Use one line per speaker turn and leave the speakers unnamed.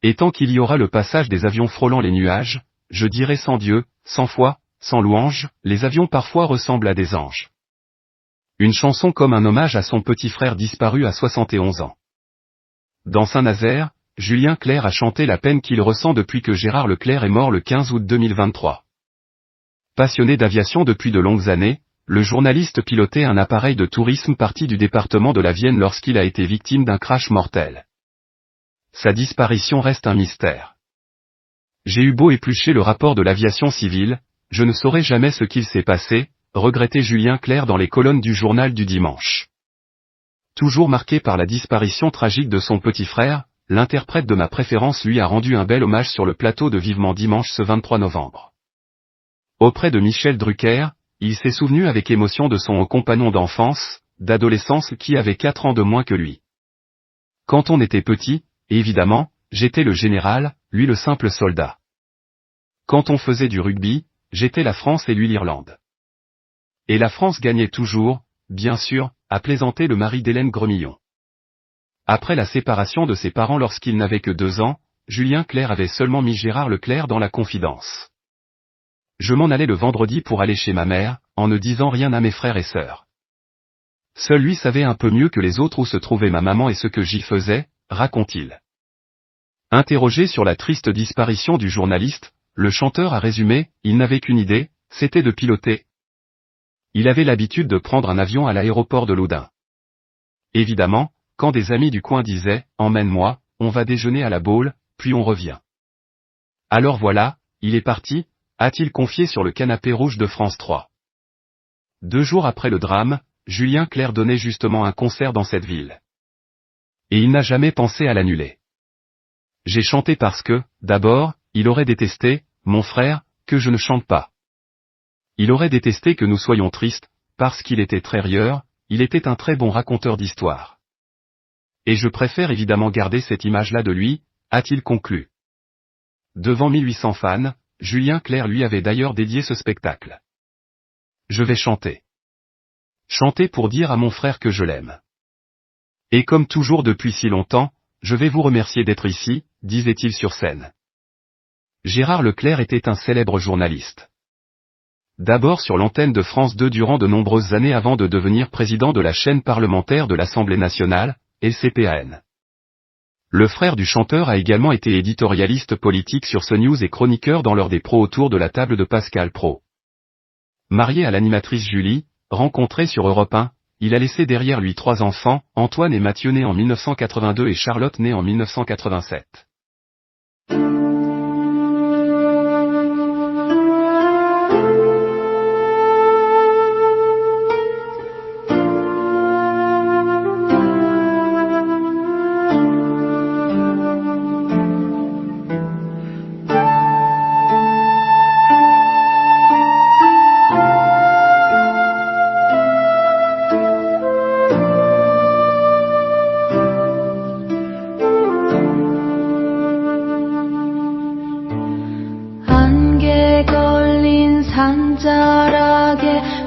Et tant qu'il y aura le passage des avions frôlant les nuages, je dirai sans Dieu, sans foi, sans louange, les avions parfois ressemblent à des anges. Une chanson comme un hommage à son petit frère disparu à 71 ans. Dans Saint-Nazaire, Julien Clerc a chanté la peine qu'il ressent depuis que Gérard Leclerc est mort le 15 août 2023. Passionné d'aviation depuis de longues années, le journaliste pilotait un appareil de tourisme parti du département de la Vienne lorsqu'il a été victime d'un crash mortel. Sa disparition reste un mystère. J'ai eu beau éplucher le rapport de l'aviation civile, je ne saurai jamais ce qu'il s'est passé, regrettait Julien Clerc dans les colonnes du journal du dimanche. Toujours marqué par la disparition tragique de son petit frère, l'interprète de ma préférence lui a rendu un bel hommage sur le plateau de Vivement Dimanche ce 23 novembre. Auprès de Michel Drucker, il s'est souvenu avec émotion de son compagnon d'enfance, d'adolescence qui avait 4 ans de moins que lui. Quand on était petit, évidemment, j'étais le général, lui le simple soldat. Quand on faisait du rugby, j'étais la France et lui l'Irlande. Et la France gagnait toujours, bien sûr, a plaisanté le mari d'Hélène Gremillon. Après la séparation de ses parents lorsqu'il n'avait que 2 ans, Julien Clerc avait seulement mis Gérard Leclerc dans la confidence. Je m'en allais le vendredi pour aller chez ma mère, en ne disant rien à mes frères et sœurs. Seul lui savait un peu mieux que les autres où se trouvait ma maman et ce que j'y faisais, raconte-t-il. Interrogé sur la triste disparition du journaliste, le chanteur a résumé, il n'avait qu'une idée, c'était de piloter. Il avait l'habitude de prendre un avion à l'aéroport de Loudun. Évidemment, quand des amis du coin disaient « Emmène-moi, on va déjeuner à la Baule, puis on revient ». Alors voilà, il est parti, a-t-il confié sur le canapé rouge de France 3. 2 jours après le drame, Julien Clerc donnait justement un concert dans cette ville. Et il n'a jamais pensé à l'annuler. J'ai chanté parce que, d'abord, il aurait détesté, mon frère, que je ne chante pas. Il aurait détesté que nous soyons tristes, parce qu'il était très rieur, il était un très bon raconteur d'histoires. Et je préfère évidemment garder cette image-là de lui, a-t-il conclu. Devant 1800 fans, Julien Clerc lui avait d'ailleurs dédié ce spectacle. Je vais chanter. Chanter pour dire à mon frère que je l'aime. Et comme toujours depuis si longtemps, je vais vous remercier d'être ici, disait-il sur scène. Gérard Leclerc était un célèbre journaliste. D'abord sur l'antenne de France 2 durant de nombreuses années avant de devenir président de la chaîne parlementaire de l'Assemblée nationale, LCPAN. Le frère du chanteur a également été éditorialiste politique sur CNews et chroniqueur dans l'heure des pros autour de la table de Pascal Praud. Marié à l'animatrice Julie, rencontrée sur Europe 1, il a laissé derrière lui 3 enfants, Antoine et Mathieu nés en 1982 et Charlotte née en 1987.
산자락에